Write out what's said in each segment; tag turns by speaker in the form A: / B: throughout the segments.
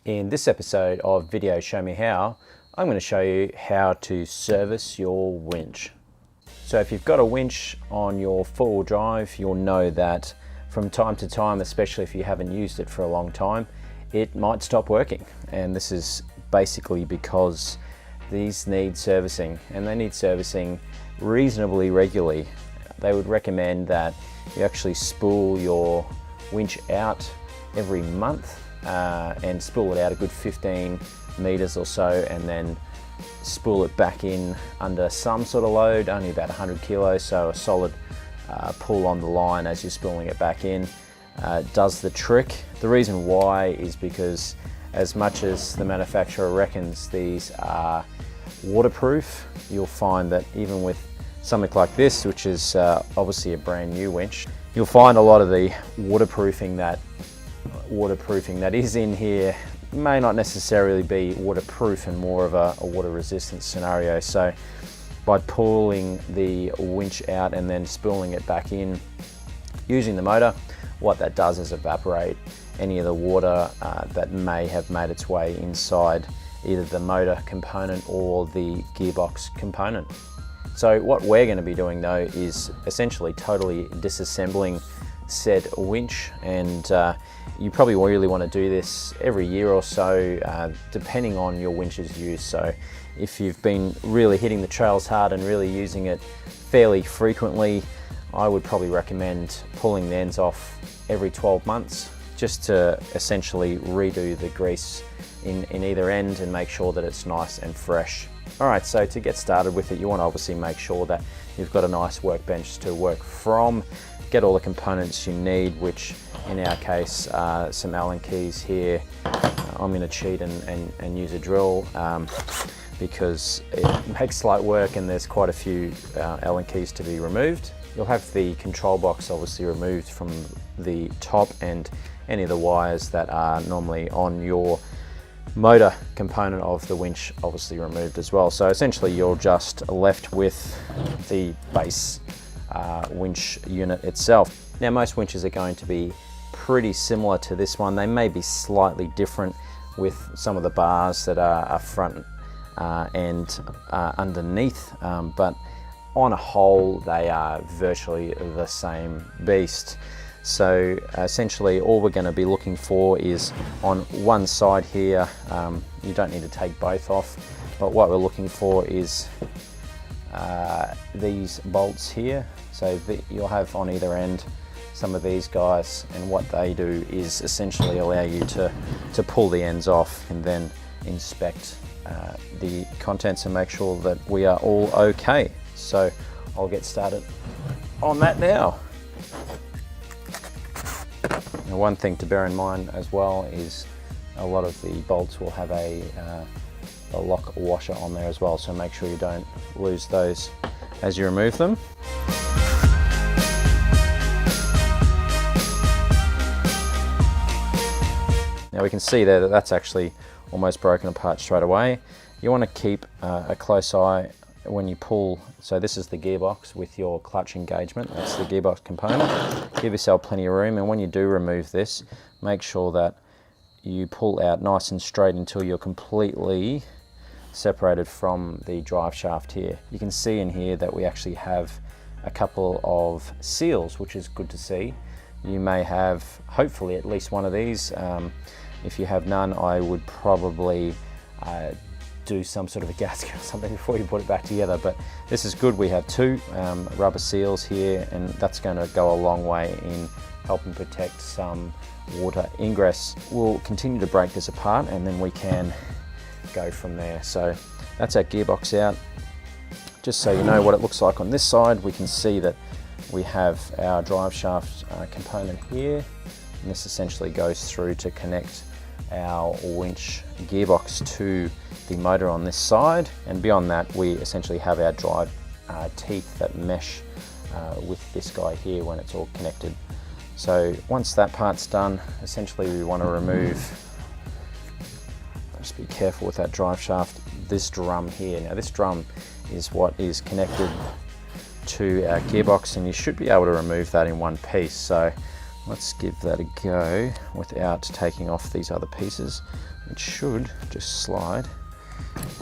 A: In this episode of Video Show Me How, I'm going to show you how to service your winch. So if you've got a winch on your four-wheel drive, you'll know that from time to time, especially if you haven't used it for a long time, it might stop working. And this is basically because these need servicing, and they need servicing reasonably regularly. They would recommend that you actually spool your winch out every month and spool it out a good 15 meters or so, and then spool it back in under some sort of load, only about 100 kilos, so a solid pull on the line as you're spooling it back in does the trick. The reason why is because as much as the manufacturer reckons these are waterproof, you'll find that even with something like this, which is obviously a brand new winch, you'll find a lot of the waterproofing that is in here may not necessarily be waterproof and more of a water resistant scenario. So by pulling the winch out and then spooling it back in using the motor, what that does is evaporate any of the water that may have made its way inside either the motor component or the gearbox component. So what we're going to be doing though is essentially totally disassembling said winch, and you probably really want to do this every year or so, depending on your winch's use. So if you've been really hitting the trails hard and really using it fairly frequently, I would probably recommend pulling the ends off every 12 months just to essentially redo the grease in either end and make sure that it's nice and fresh. Alright, so to get started with it, you want to obviously make sure that you've got a nice workbench to work from. Get all the components you need, which in our case are some Allen keys here. I'm going to cheat and use a drill because it makes light work and there's quite a few Allen keys to be removed. You'll have the control box obviously removed from the top, and any of the wires that are normally on your motor component of the winch obviously removed as well. So essentially you're just left with the base winch unit itself. Now most winches are going to be pretty similar to this one. They may be slightly different with some of the bars that are front and underneath, but on a whole they are virtually the same beast. So essentially all we're going to be looking for is on one side here, you don't need to take both off, but what we're looking for is these bolts here. So you'll have on either end some of these guys, and what they do is essentially allow you to pull the ends off and then inspect the contents and make sure that we are all okay. So I'll get started on that now. Now, one thing to bear in mind as well is a lot of the bolts will have a lock washer on there as well, so make sure you don't lose those as you remove them. Now we can see there that that's actually almost broken apart straight away. You want to keep a close eye when you pull. So this is the gearbox with your clutch engagement. That's the gearbox component. Give yourself plenty of room, and when you do remove this, make sure that you pull out nice and straight until you're completely separated from the drive shaft here. You can see in here that we actually have a couple of seals, which is good to see. You may have hopefully at least one of these. If you have none, I would probably do some sort of a gasket or something before you put it back together, but this is good. We have two rubber seals here, and that's going to go a long way in helping protect some water ingress. We'll continue to break this apart and then we can go from there. So that's our gearbox out. Just so you know what it looks like on this side, we can see that we have our drive shaft component here, and this essentially goes through to connect our winch gearbox to the motor on this side, and beyond that we essentially have our drive teeth that mesh with this guy here when it's all connected. So once that part's done, essentially we want to remove, just be careful with that drive shaft, this drum here. Now this drum is what is connected to our gearbox, and you should be able to remove that in one piece. So let's give that a go without taking off these other pieces. It should just slide.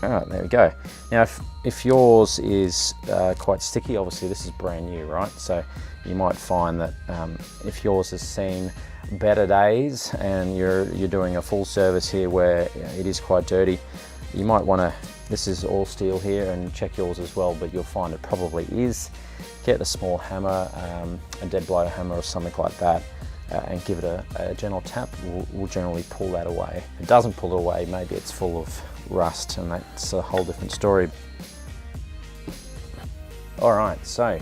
A: All right, there we go. Now, if yours is quite sticky, obviously this is brand new, right? So you might find that if yours has seen better days and you're doing a full service here where it is quite dirty, you might want to, this is all steel here, and check yours as well, but you'll find it probably is. Get a small hammer, a dead blow hammer or something like that, and give it a gentle tap. We'll generally pull that away. If it doesn't pull it away, maybe it's full of rust, and that's a whole different story. All right, so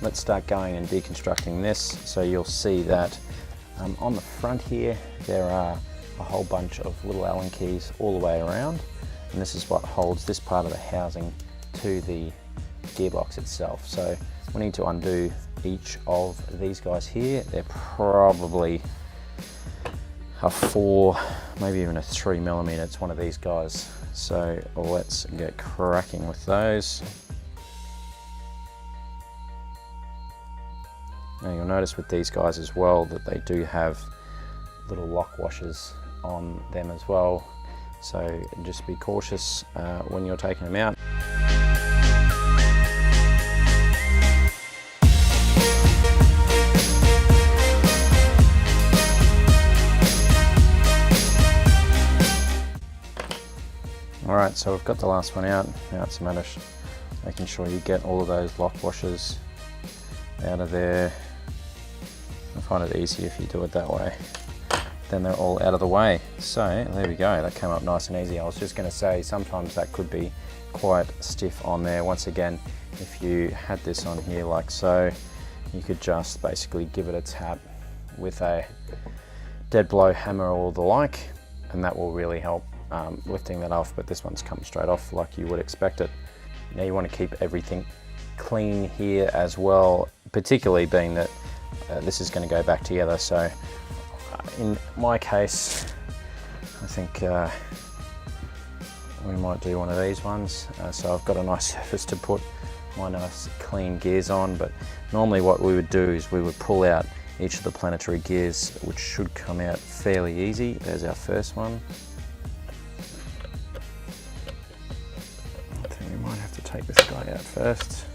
A: let's start going and deconstructing this. So you'll see that on the front here, there are a whole bunch of little Allen keys all the way around, and this is what holds this part of the housing to the gearbox itself. So we need to undo each of these guys here. They're probably a 4, maybe even a 3mm. It's one of these guys. So let's get cracking with those. Now you'll notice with these guys as well that they do have little lock washers on them as well. So just be cautious when you're taking them out. Alright, so we've got the last one out. Now it's a matter of making sure you get all of those lock washers out of there. I find it easy if you do it that way. Then they're all out of the way. So there we go, that came up nice and easy. I was just going to say sometimes that could be quite stiff on there. Once again, if you had this on here like so, you could just basically give it a tap with a dead blow hammer or the like, and that will really help lifting that off. But this one's come straight off like you would expect it. Now you want to keep everything clean here as well, particularly being that this is going to go back together. So in my case, I think we might do one of these ones. So I've got a nice surface to put my nice clean gears on, but normally what we would do is we would pull out each of the planetary gears, which should come out fairly easy. There's our first one. I think we might have to take this guy out first.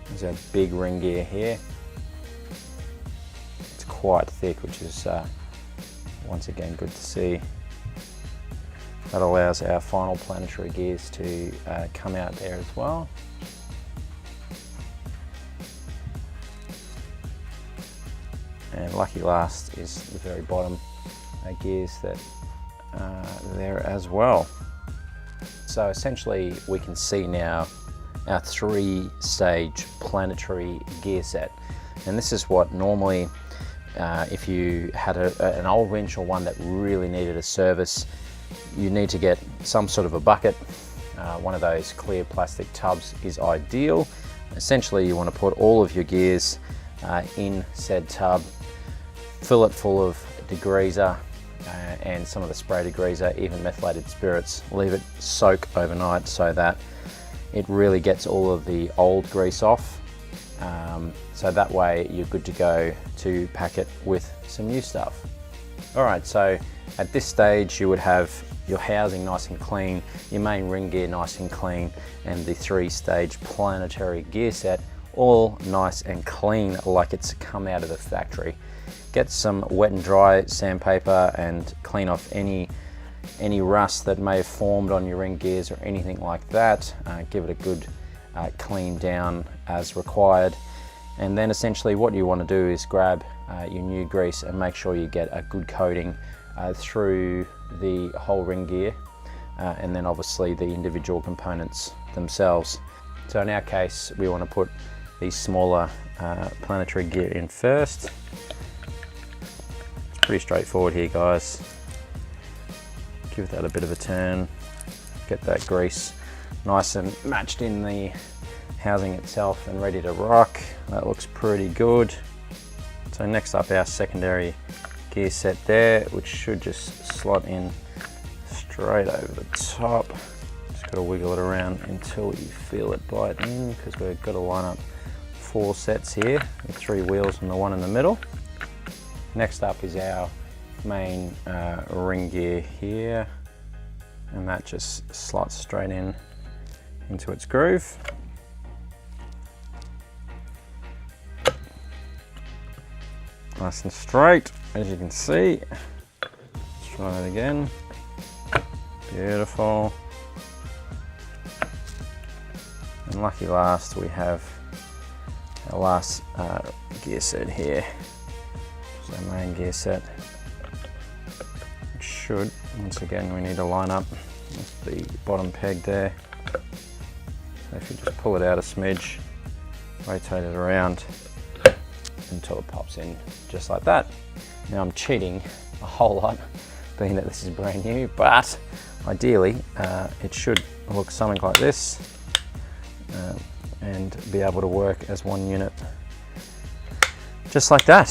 A: There's our big ring gear here. It's quite thick, which is once again good to see. That allows our final planetary gears to come out there as well. And lucky last is the very bottom gears that are there as well. So essentially we can see now our 3-stage planetary gear set. And this is what normally, if you had an old winch or one that really needed a service, you need to get some sort of a bucket. One of those clear plastic tubs is ideal. Essentially you want to put all of your gears in said tub, fill it full of degreaser and some of the spray degreaser, even methylated spirits. Leave it soak overnight so that it really gets all of the old grease off. So that way you're good to go to pack it with some new stuff. Alright, so at this stage you would have your housing nice and clean, your main ring gear nice and clean, and the 3-stage planetary gear set all nice and clean like it's come out of the factory. Get some wet and dry sandpaper and clean off any rust that may have formed on your ring gears or anything like that. Give it a good clean down as required. And then essentially what you want to do is grab your new grease and make sure you get a good coating through the whole ring gear, and then obviously the individual components themselves. So in our case, we want to put these smaller planetary gear in first. It's pretty straightforward here, guys. Give that a bit of a turn, get that grease nice and matched in the housing itself and ready to rock. That looks pretty good. So next up, our secondary gear set there, which should just slot in straight over the top. Just got to wiggle it around until you feel it bite in, because we've got to line up 4 sets here with 3 wheels and the one in the middle. Next up is our main ring gear here, and that just slots straight in into its groove. Nice and straight, as you can see. Let's try that again. Beautiful. And lucky last, we have our last gear set here. So our main gear set. Which should, once again, we need to line up with the bottom peg there. So if you just pull it out a smidge, rotate it around until it pops in just like that. Now I'm cheating a whole lot, being that this is brand new, but ideally it should look something like this and be able to work as one unit just like that.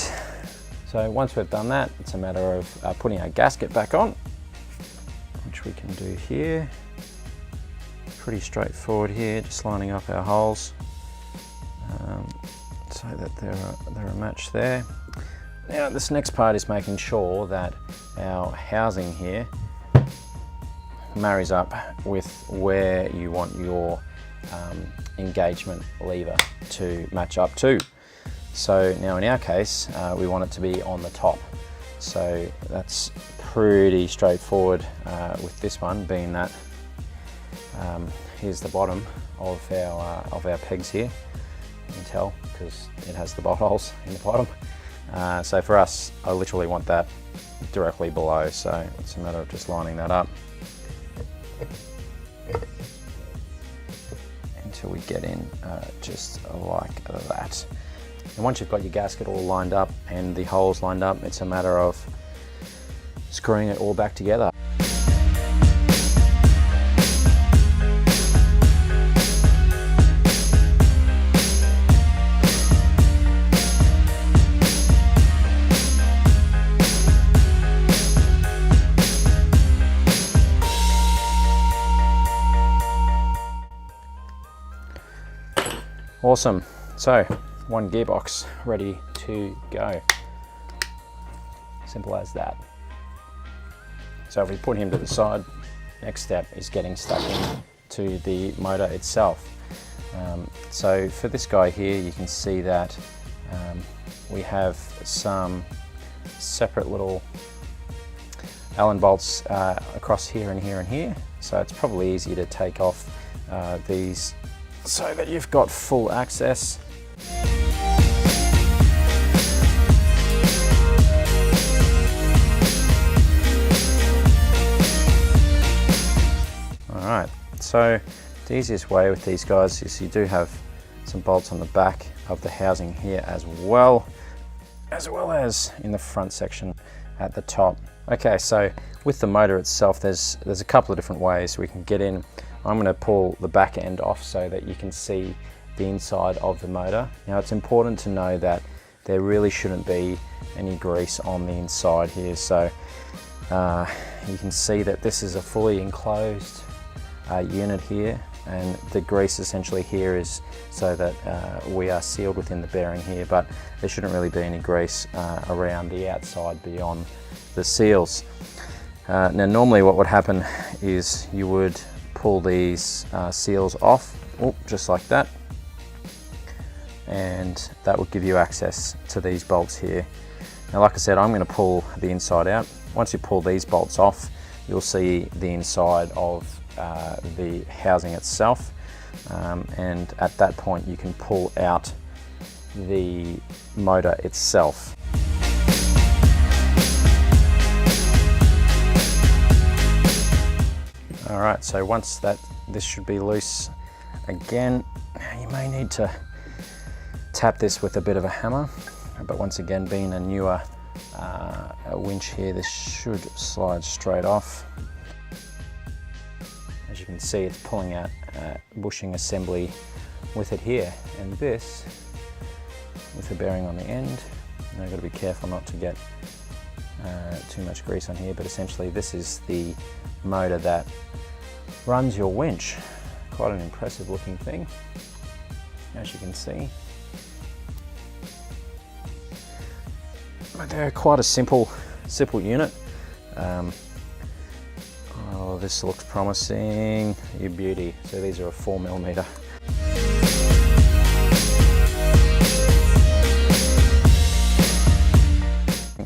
A: So once we've done that, it's a matter of putting our gasket back on, which we can do here. Pretty straightforward here, just lining up our holes so that they're a match there. Now this next part is making sure that our housing here marries up with where you want your engagement lever to match up to. So now in our case, we want it to be on the top. So that's pretty straightforward with this one, being that here's the bottom of our pegs here. You can tell because it has the bolt holes in the bottom. So for us, I literally want that directly below. So it's a matter of just lining that up until we get in just like that. And once you've got your gasket all lined up and the holes lined up, it's a matter of screwing it all back together. Awesome. So one gearbox ready to go. Simple as that. So if we put him to the side, next step is getting stuck in to the motor itself. So for this guy here, you can see that we have some separate little Allen bolts across here and here and here. So it's probably easier to take off these so that you've got full access. Alright, so the easiest way with these guys is you do have some bolts on the back of the housing here as well as in the front section at the top. Okay, so with the motor itself, there's a couple of different ways we can get in. I'm going to pull the back end off so that you can see the inside of the motor. Now it's important to know that there really shouldn't be any grease on the inside here. So you can see that this is a fully enclosed unit here, and the grease essentially here is so that we are sealed within the bearing here, but there shouldn't really be any grease around the outside beyond the seals. Now normally what would happen is you would pull these seals off, just like that, and that will give you access to these bolts here. Now like I said, I'm going to pull the inside out. Once you pull these bolts off, you'll see the inside of the housing itself, and at that point you can pull out the motor itself. Alright, so once this should be loose again, you may need to tap this with a bit of a hammer, but once again, being a newer winch here, this should slide straight off. As you can see, it's pulling out bushing assembly with it here, and this with the bearing on the end. Now I've got to be careful not to get too much grease on here, but essentially this is the motor that runs your winch. Quite an impressive looking thing, as you can see. they're quite a simple unit. Oh, this looks promising. You beauty. So these are a 4mm.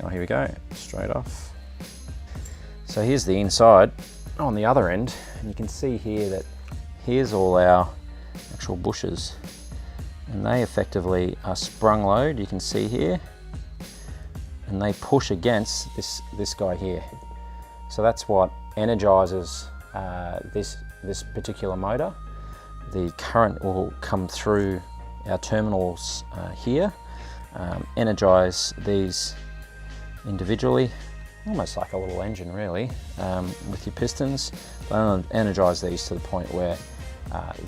A: Oh, here we go, straight off. So here's the inside on the other end, and you can see here that here's all our actual bushes, and they effectively are sprung load, you can see here, and they push against this guy here. So that's what energizes this particular motor. The current will come through our terminals here, energize these individually, almost like a little engine really, with your pistons. They'll energize these to the point where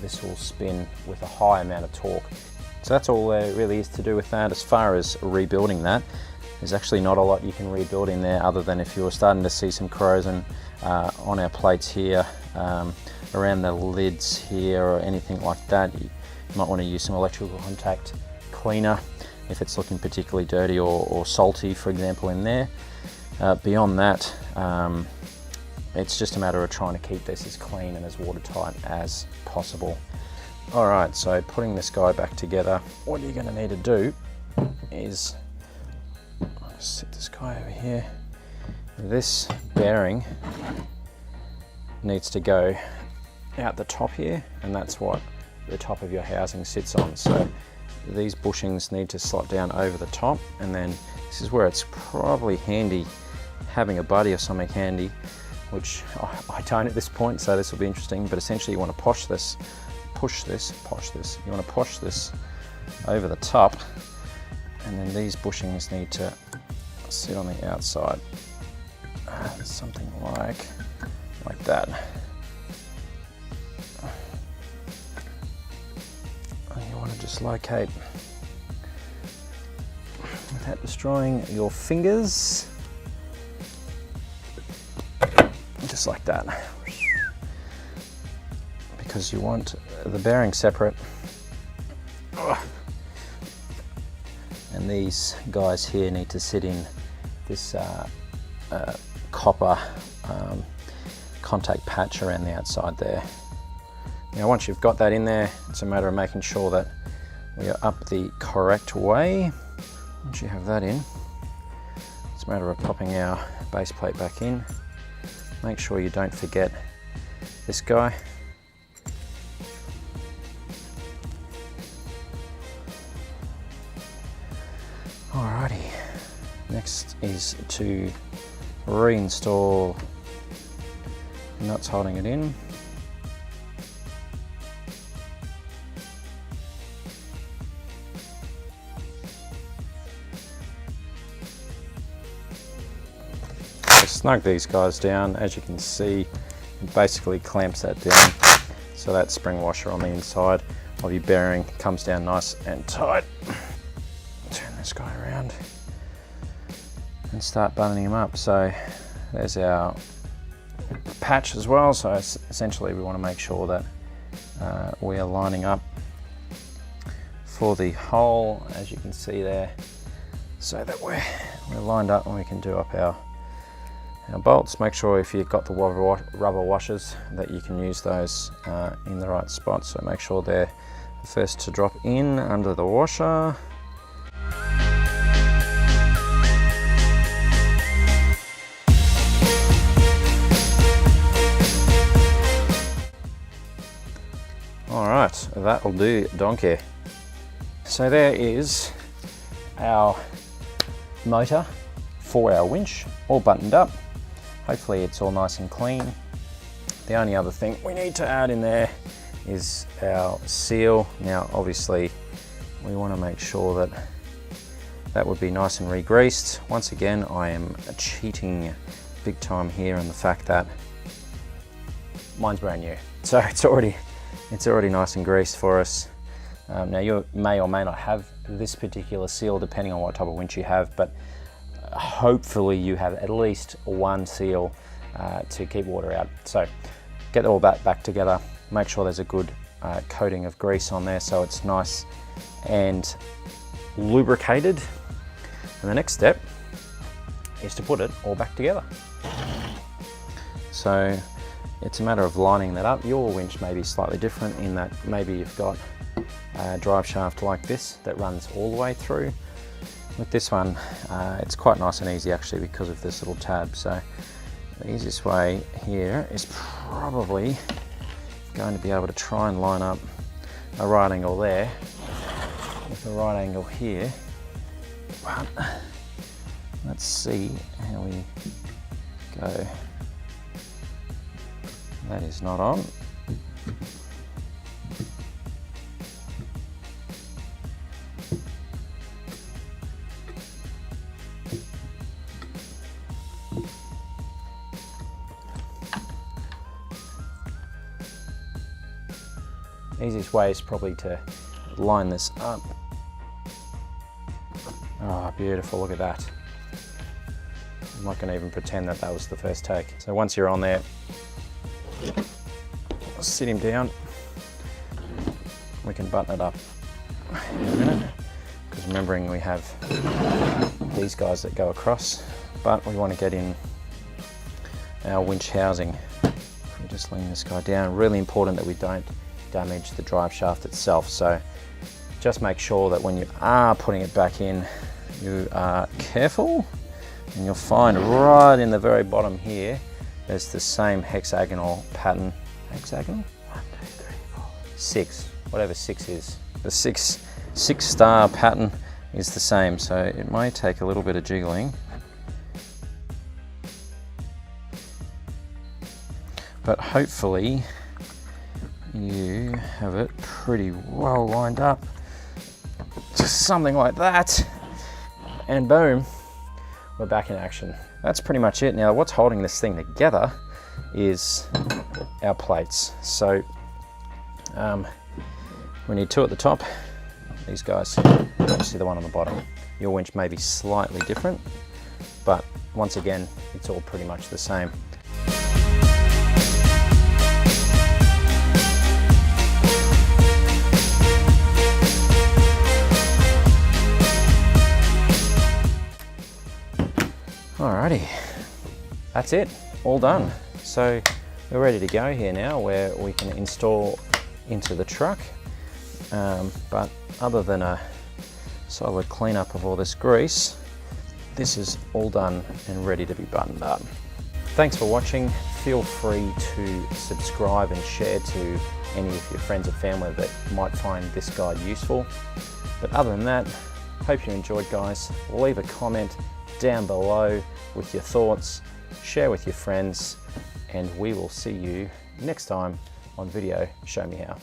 A: this will spin with a high amount of torque. So that's all there really is to do with that. As far as rebuilding that, there's actually not a lot you can rebuild in there, other than if you're starting to see some corrosion on our plates here, around the lids here or anything like that. You might want to use some electrical contact cleaner if it's looking particularly dirty or salty, for example, in there. Beyond that, it's just a matter of trying to keep this as clean and as watertight as possible. All right, so putting this guy back together, what you're going to need to do is sit this guy over here. This bearing needs to go out the top here, and that's what the top of your housing sits on. So these bushings need to slot down over the top, and then this is where it's probably handy having a buddy or something handy, which I don't at this point, so this will be interesting. But essentially you want to push this. You want to push this over the top, and then these bushings need to sit on the outside, something like that. And you want to just locate without destroying your fingers, just like that, because you want the bearing separate, and these guys here need to sit in this copper contact patch around the outside there. Now once you've got that in there, it's a matter of making sure that we are up the correct way. Once you have that in, it's a matter of popping our base plate back in. Make sure you don't forget this guy. Alrighty, next is to reinstall the nuts holding it in. Snug these guys down. As you can see, it basically clamps that down, so that spring washer on the inside of your bearing comes down nice and tight. Turn this guy around and start buttoning him up. So there's our patch as well, so essentially we want to make sure that we are lining up for the hole, as you can see there, so that we're lined up and we can do up our bolts. Make sure if you've got the rubber washers that you can use those in the right spot. So make sure they're the first to drop in under the washer. All right, that'll do, donkey. So there is our motor for our winch, all buttoned up. Hopefully it's all nice and clean. The only other thing we need to add in there is our seal. Now obviously we want to make sure that that would be nice and re-greased. Once again, I am cheating big time here on the fact that mine's brand new, so it's already nice and greased for us. Now you may or may not have this particular seal depending on what type of winch you have, but hopefully you have at least one seal to keep water out. So get all that back together, make sure there's a good coating of grease on there so it's nice and lubricated. And the next step is to put it all back together. So it's a matter of lining that up. Your winch may be slightly different in that maybe you've got a drive shaft like this that runs all the way through. With this one, it's quite nice and easy actually because of this little tab. So the easiest way here is probably going to be able to try and line up a right angle there with a right angle here. But let's see how we go. That is not on. Easiest way is probably to line this up. Oh, beautiful, look at that. I'm not going to even pretend that that was the first take. So once you're on there, sit him down. We can button it up in a minute, because remembering we have these guys that go across, but we want to get in our winch housing. We just lean this guy down. Really important that we don't damage the drive shaft itself, so just make sure that when you are putting it back in, you are careful, and you'll find right in the very bottom here there's the same hexagonal pattern. Hexagonal? 1, 2, 3, 4, 6, whatever 6 is. The six star pattern is the same, so it may take a little bit of jiggling, but hopefully you have it pretty well lined up. Just something like that, and boom, we're back in action. That's pretty much it. Now what's holding this thing together is our plates. So we need 2 at the top. These guys, obviously the one on the bottom. Your winch may be slightly different, but once again, it's all pretty much the same. Alrighty, that's it, all done. So we're ready to go here now, where we can install into the truck. But other than a solid cleanup of all this grease, this is all done and ready to be buttoned up. Thanks for watching. Feel free to subscribe and share to any of your friends or family that might find this guide useful. But other than that, hope you enjoyed, guys. Leave a comment down below with your thoughts, share with your friends, and we will see you next time on Video Show Me How.